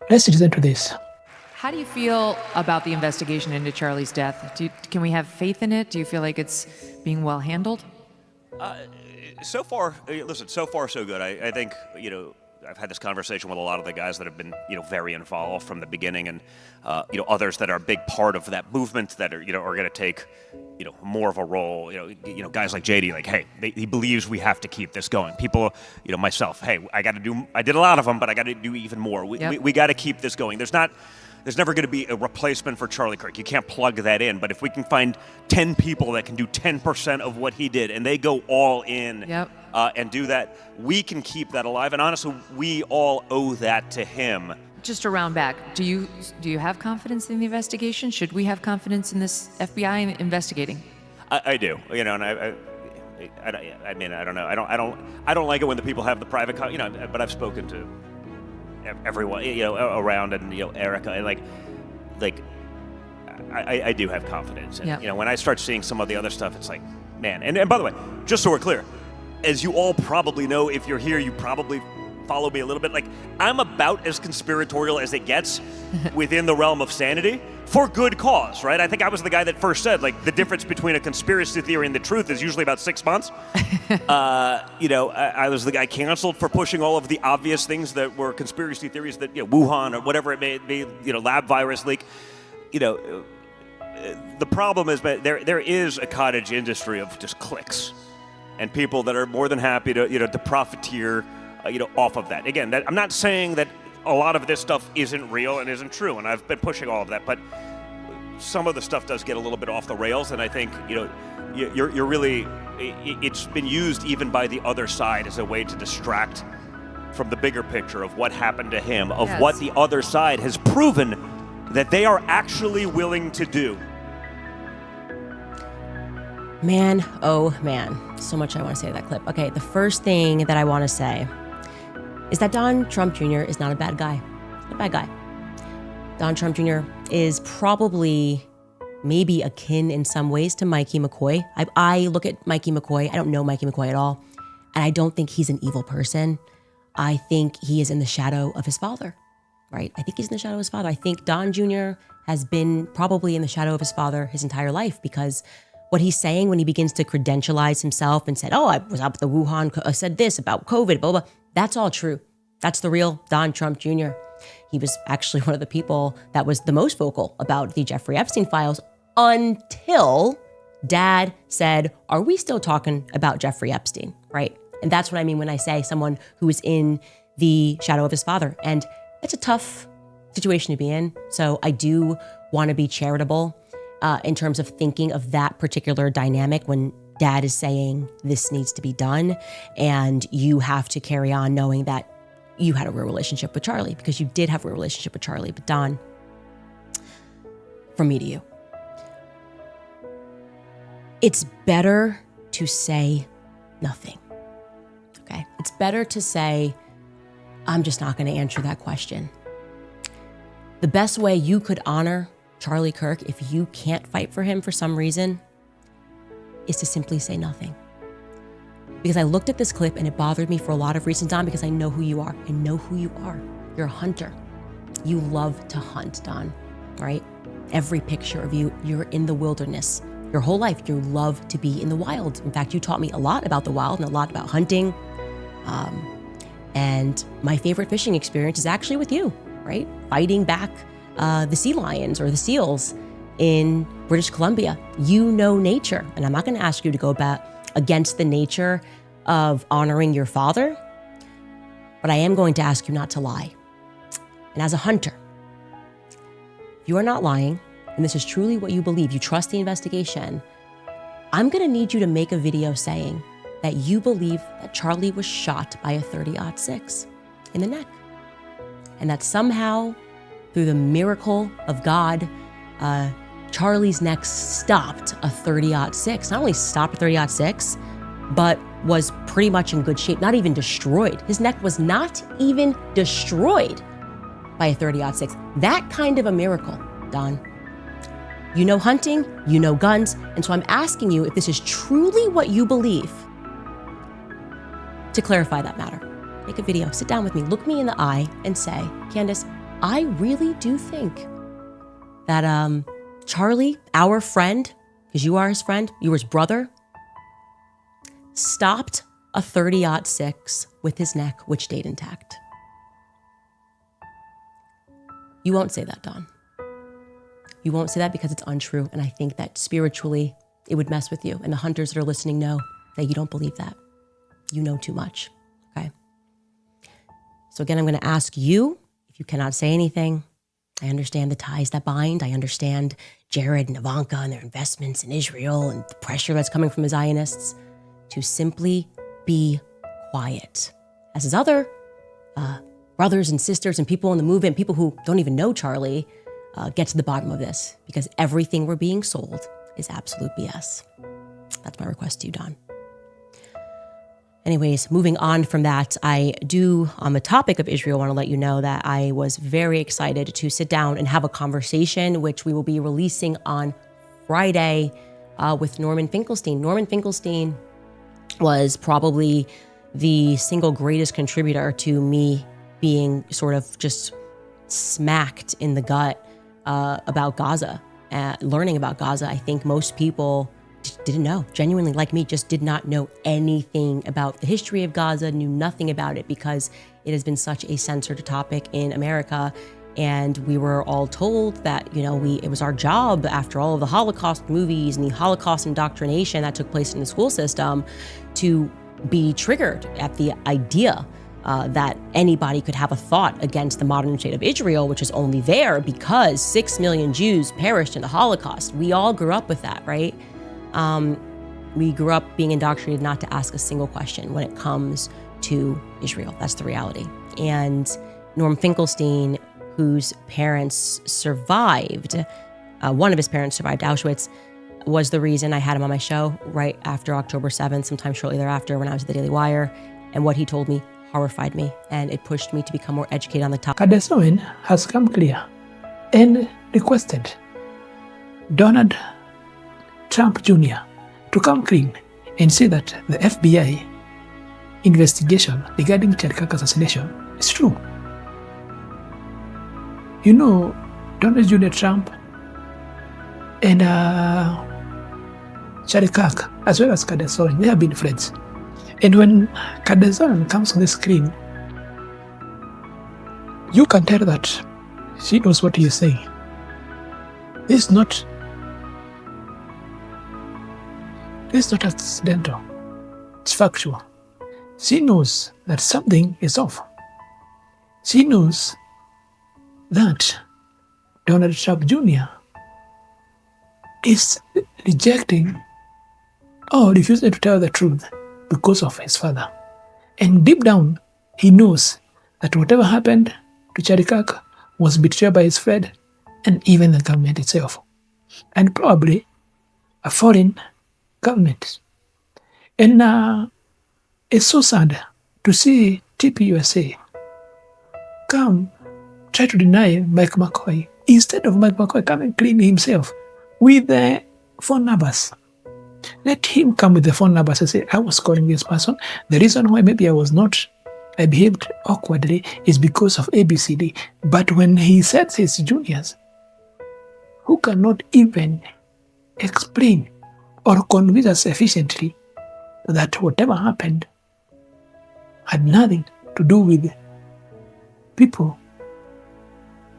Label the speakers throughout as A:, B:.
A: Let's just enter this.
B: How do you feel about the investigation into Charlie's death? Can we have faith in it? Do you feel like it's being well handled?
C: So far, so good. I think, I've had this conversation with a lot of the guys that have been, very involved from the beginning, and, others that are a big part of that movement that are, are going to take, more of a role. Guys like JD, like, hey, he believes we have to keep this going. People, myself, hey, I did a lot of them, but I got to do even more. We got to keep this going. There's never going to be a replacement for Charlie Kirk. You can't plug that in. But if we can find 10 people that can do 10% of what he did, and they go all in and do that, we can keep that alive. And honestly, we all owe that to him.
B: Just to round back, do you have confidence in the investigation? Should we have confidence in this FBI investigating?
C: I do. And I don't know. I don't like it when the people have the private, but I've spoken to everyone, around, and Erica, and I do have confidence. And when I start seeing some of the other stuff, it's like, man. And by the way, just so we're clear, as you all probably know, if you're here, you probably follow me a little bit. Like, I'm about as conspiratorial as it gets within the realm of sanity, for good cause, right? I think I was the guy that first said, like, the difference between a conspiracy theory and the truth is usually about 6 months. I was the guy canceled for pushing all of the obvious things that were conspiracy theories, that, Wuhan or whatever it may be, lab virus leak. The problem is that there is a cottage industry of just clicks and people that are more than happy to profiteer off of that. Again, I'm not saying that a lot of this stuff isn't real and isn't true, and I've been pushing all of that, but some of the stuff does get a little bit off the rails, and I think, you're really, it's been used even by the other side as a way to distract from the bigger picture of what happened to him, of what the other side has proven that they are actually willing to do.
D: Man, oh man, so much I want to say to that clip. Okay, the first thing that I want to say is that Donald Trump Jr. is not a bad guy. Not a bad guy. Donald Trump Jr. is probably maybe akin in some ways to Mikey McCoy. I look at Mikey McCoy, I don't know Mikey McCoy at all, and I don't think he's an evil person. I think he is in the shadow of his father, right? I think he's in the shadow of his father. I think Don Jr. has been probably in the shadow of his father his entire life, because what he's saying when he begins to credentialize himself and said, oh, I was up at the Wuhan, I said this about COVID, blah, blah, that's all true. That's the real Don Trump Jr. He was actually one of the people that was the most vocal about the Jeffrey Epstein files until Dad said, are we still talking about Jeffrey Epstein, right? And that's what I mean when I say someone who is in the shadow of his father. And it's a tough situation to be in. So I do want to be charitable in terms of thinking of that particular dynamic when Dad is saying this needs to be done, and you have to carry on knowing that you had a real relationship with Charlie, because you did have a real relationship with Charlie. But Don, from me to you, it's better to say nothing, okay? It's better to say, I'm just not going to answer that question. The best way you could honor Charlie Kirk, if you can't fight for him for some reason, is to simply say nothing. Because I looked at this clip and it bothered me for a lot of reasons, Don, because I know who you are. I know who you are. You're a hunter. You love to hunt, Don, right? Every picture of you, you're in the wilderness. Your whole life, you love to be in the wild. In fact, you taught me a lot about the wild and a lot about hunting. And my favorite fishing experience is actually with you, right? Fighting back the sea lions or the seals in British Columbia. You know nature, and I'm not going to ask you to go back against the nature of honoring your father, but I am going to ask you not to lie. And as a hunter, if you are not lying, and this is truly what you believe, you trust the investigation, I'm going to need you to make a video saying that you believe that Charlie was shot by a .30-06 in the neck, and that somehow, through the miracle of God, Charlie's neck stopped a .30-06. Not only stopped a .30-06, but was pretty much in good shape, not even destroyed. His neck was not even destroyed by a .30-06. That kind of a miracle, Don. You know hunting, you know guns, and so I'm asking you if this is truly what you believe, to clarify that matter. Make a video, sit down with me, look me in the eye and say, Candace, I really do think that Charlie, our friend, because you are his friend, you were his brother, stopped a 30-06 with his neck, which stayed intact. You won't say that, Don. You won't say that because it's untrue. And I think that spiritually, it would mess with you. And the hunters that are listening know that you don't believe that. You know too much, okay? So again, I'm going to ask you, if you cannot say anything, I understand the ties that bind. I understand Jared and Ivanka and their investments in Israel and the pressure that's coming from the Zionists, to simply be quiet. As his other brothers and sisters and people in the movement, people who don't even know Charlie, get to the bottom of this, because everything we're being sold is absolute BS. That's my request to you, Don. Anyways, moving on from that, I do, on the topic of Israel, want to let you know that I was very excited to sit down and have a conversation, which we will be releasing on Friday with Norman Finkelstein. Norman Finkelstein was probably the single greatest contributor to me being sort of just smacked in the gut about Gaza, learning about Gaza. I think most people didn't know, genuinely, like me, just did not know anything about the history of Gaza, knew nothing about it because it has been such a censored topic in America. And we were all told that, it was our job, after all of the Holocaust movies and the Holocaust indoctrination that took place in the school system, to be triggered at the idea that anybody could have a thought against the modern state of Israel, which is only there because 6 million Jews perished in the Holocaust. We all grew up with that, right? We grew up being indoctrinated not to ask a single question when it comes to Israel. That's the reality. And Norm Finkelstein, whose parents survived, one of his parents survived Auschwitz, was the reason I had him on my show right after October 7th, sometime shortly thereafter when I was at the Daily Wire. And what he told me horrified me, and it pushed me to become more educated on the topic.
A: Candace Owens has come clear and requested Donald Trump Jr. to come clean and say that the FBI investigation regarding Charlie Kirk assassination is true. Donald Jr. Trump and Charlie Kirk, as well as Candace Owens, they have been friends. And when Candace Owens comes on the screen, you can tell that she knows what he is saying. It's not accidental. It's factual. She knows that something is off. She knows that Donald Trump Jr. is rejecting or refusing to tell the truth because of his father. And deep down, he knows that whatever happened to Charlie Kirk was betrayed by his friend and even the government itself, and probably a foreign government. And it's so sad to see TPUSA come try to deny Mike McCoy instead of Mike McCoy coming clean himself with the phone numbers. Let him come with the phone numbers and say, I was calling this person. The reason why maybe I behaved awkwardly is because of ABCD. But when he said his juniors, who cannot even explain or convince us sufficiently that whatever happened had nothing to do with people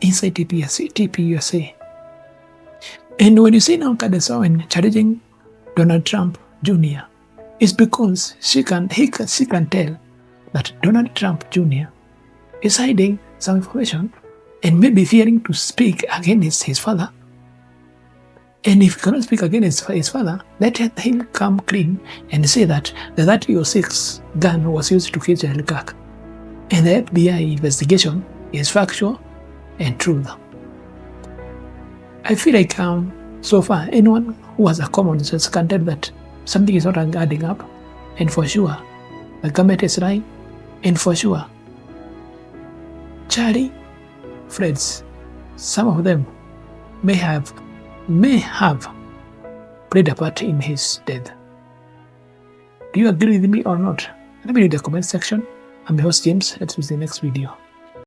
A: inside TPUSA. And when you see now Candace Owens challenging Donald Trump Jr., it's because she can tell that Donald Trump Jr. is hiding some information and maybe fearing to speak against his father. And if he cannot speak against his father, let him come clean and say that the 30-06 gun was used to kill Charlie Kirk. And the FBI investigation is factual and true. I feel like so far, anyone who has a common sense can tell that something is not adding up. And for sure, the government is lying. And for sure, Charlie friends, some of them may have played a part in his death. Do you agree with me or not? Let me read the comment section. I'm your host James. Let's see the next video.